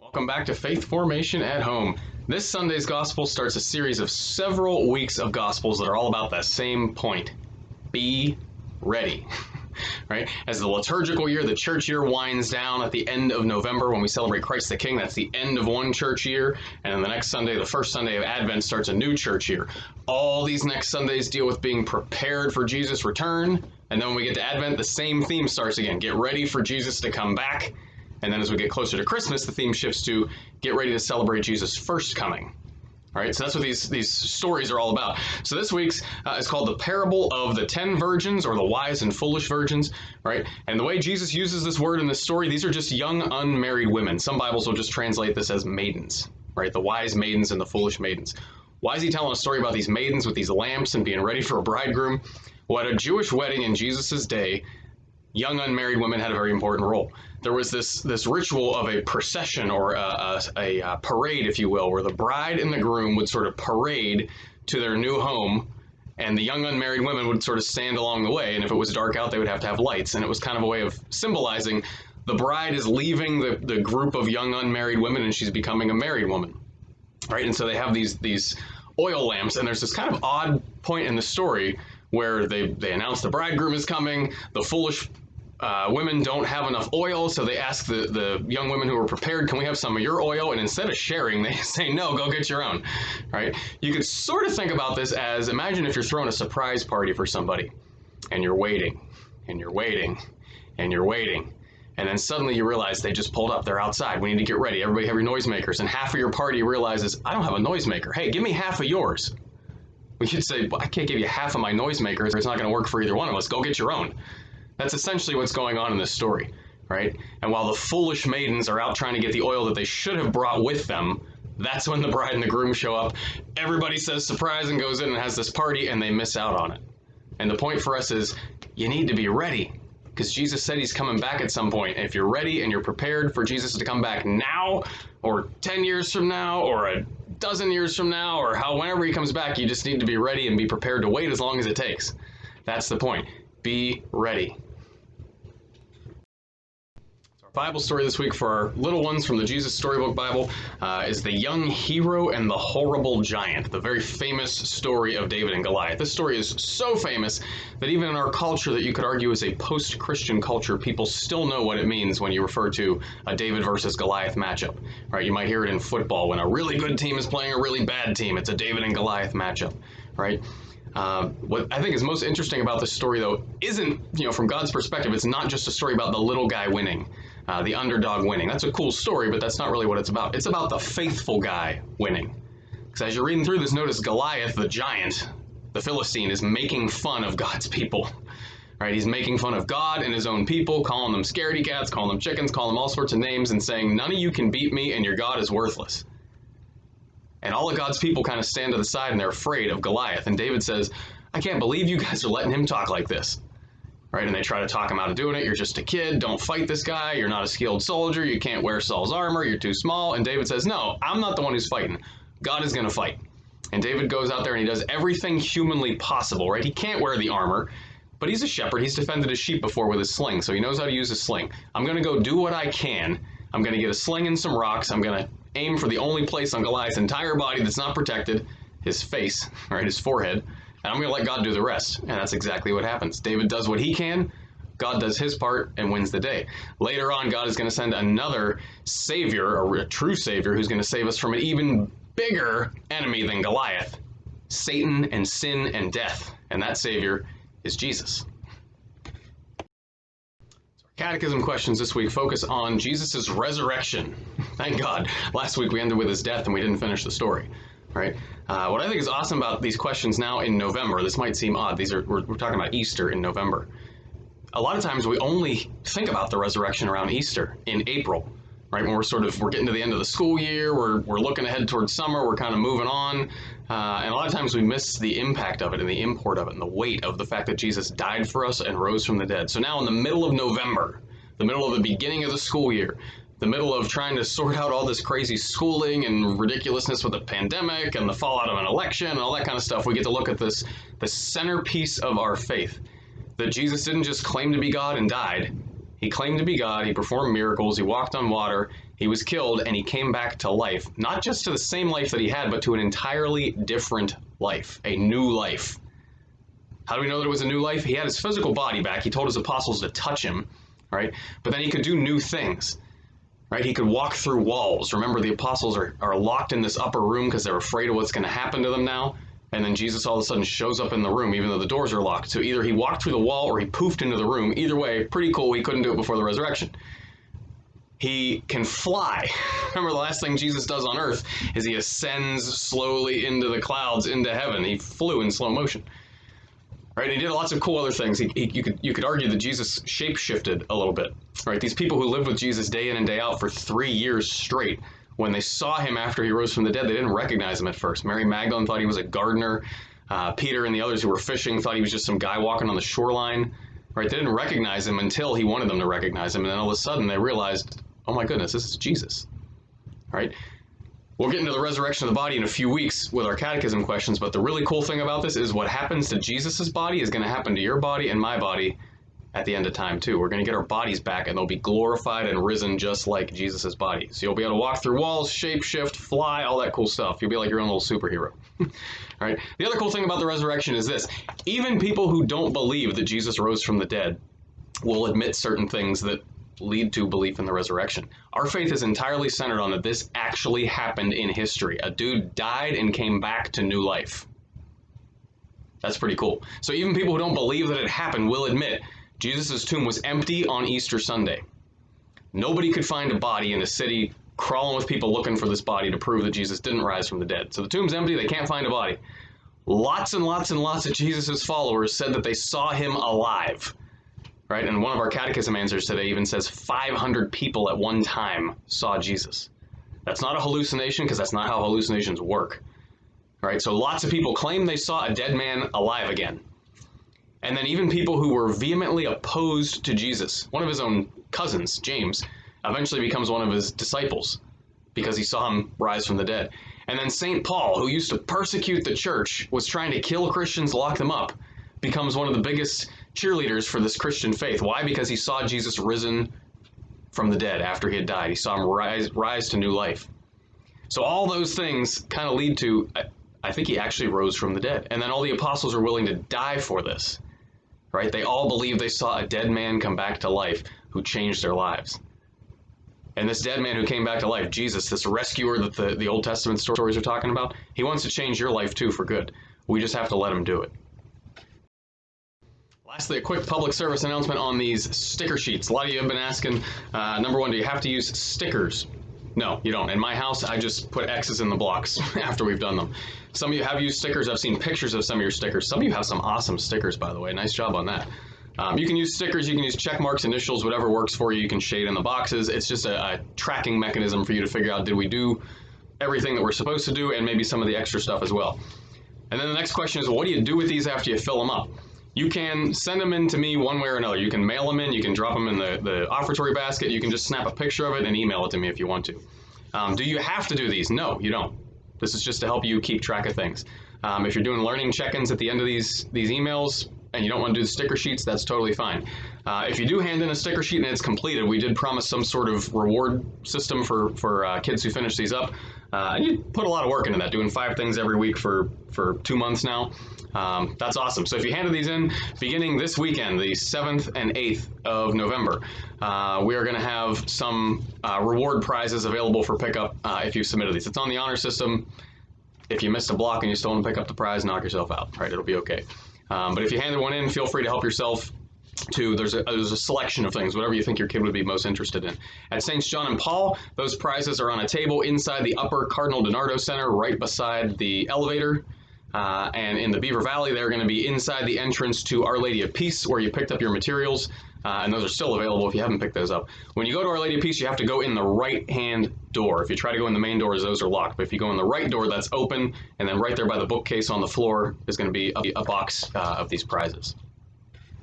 Welcome back to Faith Formation at Home. This Sunday's Gospel starts a series of several weeks of Gospels that are all about that same point. Be ready. Right? As the liturgical year, the church year winds down at the end of November when we celebrate Christ the King. That's the end of one church year. And then the next Sunday, the first Sunday of Advent, starts a new church year. All these next Sundays deal with being prepared for Jesus' return. And then when we get to Advent, the same theme starts again. Get ready for Jesus to come back. And then as we get closer to Christmas, the theme shifts to get ready to celebrate Jesus' first coming. All right, so that's what these stories are all about. So this week's is called the Parable of the 10 Virgins, or the Wise and Foolish Virgins, right? And the way Jesus uses this word in this story, these are just young unmarried women. Some Bibles will just translate this as maidens, right? The wise maidens and the foolish maidens. Why is he telling a story about these maidens with these lamps and being ready for a bridegroom? Well, at a Jewish wedding in Jesus' day, young unmarried women had a very important role. There was this ritual of a procession, or a parade, if you will, where the bride and the groom would sort of parade to their new home, and the young unmarried women would sort of stand along the way, and if it was dark out, they would have to have lights, and it was kind of a way of symbolizing the bride is leaving the group of young unmarried women, and she's becoming a married woman, right? And so they have these oil lamps, and there's this kind of odd point in the story where they announce the bridegroom is coming. The foolish women don't have enough oil, so they ask the young women who are prepared, can we have some of your oil? And instead of sharing, they say, no, go get your own, right? You could sort of think about this as, imagine if you're throwing a surprise party for somebody, and you're waiting, and you're waiting, and you're waiting, and then suddenly you realize they just pulled up, they're outside, we need to get ready, everybody have your noisemakers, and half of your party realizes, I don't have a noisemaker, hey, give me half of yours. We should say, well, I can't give you half of my noisemakers, it's not going to work for either one of us, go get your own. That's essentially what's going on in this story, right? And while the foolish maidens are out trying to get the oil that they should have brought with them, that's when the bride and the groom show up. Everybody says surprise and goes in and has this party, and they miss out on it. And the point for us is, you need to be ready, because Jesus said he's coming back at some point. And if you're ready and you're prepared for Jesus to come back now, or 10 years from now, or a dozen years from now, or whenever he comes back, you just need to be ready and be prepared to wait as long as it takes. That's the point. Be ready. Bible story this week for our little ones from the Jesus Storybook Bible is the young hero and the horrible giant, the very famous story of David and Goliath. This story is so famous that even in our culture that you could argue is a post-Christian culture, people still know what it means when you refer to a David versus Goliath matchup. Right? You might hear it in football when a really good team is playing a really bad team. It's a David and Goliath matchup, right? What I think is most interesting about this story, though, isn't, from God's perspective, it's not just a story about the little guy winning, the underdog winning. That's a cool story, but that's not really what it's about. It's about the faithful guy winning. Because as you're reading through this, notice Goliath, the giant, the Philistine, is making fun of God's people. Right? He's making fun of God and his own people, calling them scaredy cats, calling them chickens, calling them all sorts of names, and saying, none of you can beat me, and your God is worthless. And all of God's people kind of stand to the side, and they're afraid of Goliath. And David says, I can't believe you guys are letting him talk like this. Right? And they try to talk him out of doing it. You're just a kid. Don't fight this guy. You're not a skilled soldier. You can't wear Saul's armor. You're too small. And David says, no, I'm not the one who's fighting. God is going to fight. And David goes out there and he does everything humanly possible, right? He can't wear the armor, but he's a shepherd. He's defended his sheep before with his sling, so he knows how to use his sling. I'm going to go do what I can. I'm going to get a sling and some rocks. I'm going to aim for the only place on Goliath's entire body that's not protected, his face, right, his forehead. And I'm going to let God do the rest. And that's exactly what happens. David does what he can. God does his part and wins the day. Later on, God is going to send another savior, or a true savior, who's going to save us from an even bigger enemy than Goliath, Satan and sin and death. And that savior is Jesus. Catechism questions this week focus on Jesus' resurrection. Thank God. Last week we ended with his death and we didn't finish the story. Right? What I think is awesome about these questions now in November, this might seem odd, we're talking about Easter in November. A lot of times we only think about the resurrection around Easter in April, right? When we're getting to the end of the school year, we're looking ahead towards summer, we're kind of moving on, and a lot of times we miss the impact of it and the import of it and the weight of the fact that Jesus died for us and rose from the dead. So now in the middle of November, the middle of the beginning of the school year, the middle of trying to sort out all this crazy schooling and ridiculousness with the pandemic and the fallout of an election and all that kind of stuff, we get to look at the centerpiece of our faith, that Jesus didn't just claim to be God and died, He claimed to be God. He performed miracles. He walked on water. He was killed, and he came back to life. Not just to the same life that he had, but to an entirely different life, a new life. How do we know that it was a new life? He had his physical body back. He told his apostles to touch him, right? But then he could do new things, right? He could walk through walls. Remember, the apostles are locked in this upper room because they're afraid of what's going to happen to them now. And then Jesus all of a sudden shows up in the room, even though the doors are locked. So either he walked through the wall or he poofed into the room. Either way, pretty cool. He couldn't do it before the resurrection. He can fly. Remember, the last thing Jesus does on earth is he ascends slowly into the clouds, into heaven. He flew in slow motion. Right? He did lots of cool other things. You could argue that Jesus shape-shifted a little bit. Right? These people who lived with Jesus day in and day out for 3 years straight, when they saw him after he rose from the dead, they didn't recognize him at first. Mary Magdalene thought he was a gardener. Peter and the others who were fishing thought he was just some guy walking on the shoreline. Right? They didn't recognize him until he wanted them to recognize him. And then all of a sudden they realized, oh my goodness, this is Jesus. Right? We'll get into the resurrection of the body in a few weeks with our catechism questions, but the really cool thing about this is what happens to Jesus's body is going to happen to your body and my body at the end of time too. We're going to get our bodies back, and they'll be glorified and risen just like Jesus's body. So you'll be able to walk through walls, shape-shift, fly, all that cool stuff. You'll be like your own little superhero. All right. The other cool thing about the resurrection is this. Even people who don't believe that Jesus rose from the dead will admit certain things that lead to belief in the resurrection. Our faith is entirely centered on that this actually happened in history. A dude died and came back to new life. That's pretty cool. So even people who don't believe that it happened will admit Jesus' tomb was empty on Easter Sunday. Nobody could find a body in a city crawling with people looking for this body to prove that Jesus didn't rise from the dead. So the tomb's empty, they can't find a body. Lots and lots and lots of Jesus' followers said that they saw him alive. Right? And one of our catechism answers today even says 500 people at one time saw Jesus. That's not a hallucination, because that's not how hallucinations work. Right? So lots of people claim they saw a dead man alive again. And then even people who were vehemently opposed to Jesus, one of his own cousins, James, eventually becomes one of his disciples because he saw him rise from the dead. And then St. Paul, who used to persecute the church, was trying to kill Christians, lock them up, becomes one of the biggest cheerleaders for this Christian faith. Why? Because he saw Jesus risen from the dead after he had died. He saw him rise to new life. So all those things kind of lead to, I think he actually rose from the dead. And then all the apostles are willing to die for this. Right? They all believe they saw a dead man come back to life who changed their lives. And this dead man who came back to life, Jesus, this rescuer that the Old Testament stories are talking about, he wants to change your life too for good. We just have to let him do it. Lastly, a quick public service announcement on these sticker sheets. A lot of you have been asking, number one, do you have to use stickers? No, you don't. In my house, I just put X's in the blocks after we've done them. Some of you have used stickers. I've seen pictures of some of your stickers. Some of you have some awesome stickers, by the way. Nice job on that. You can use stickers, you can use check marks, initials, whatever works for you. You can shade in the boxes. It's just a tracking mechanism for you to figure out, did we do everything that we're supposed to do, and maybe some of the extra stuff as well. And then the next question is, what do you do with these after you fill them up? You can send them in to me one way or another. You can mail them in, you can drop them in the offertory basket, you can just snap a picture of it and email it to me if you want to. Do you have to do these? No, you don't. This is just to help you keep track of things. If you're doing learning check-ins at the end of these emails and you don't want to do the sticker sheets, that's totally fine. If you do hand in a sticker sheet and it's completed, we did promise some sort of reward system for kids who finish these up. And you put a lot of work into that, doing 5 things every week for 2 months now. That's awesome. So if you handed these in beginning this weekend, the 7th and 8th of November, we are going to have some reward prizes available for pickup if you've submitted these. It's on the honor system. If you missed a block and you still want to pick up the prize, knock yourself out. Right? It'll be okay. But if you handed one in, feel free to help yourself to, there's a selection of things, whatever you think your kid would be most interested in. At St. John and Paul, those prizes are on a table inside the upper Cardinal DiNardo Center, right beside the elevator. And in the Beaver Valley, they're going to be inside the entrance to Our Lady of Peace, where you picked up your materials. And those are still available if you haven't picked those up. When you go to Our Lady of Peace, you have to go in the right-hand door. If you try to go in the main doors, those are locked. But if you go in the right door, that's open. And then right there by the bookcase on the floor is going to be a box of these prizes.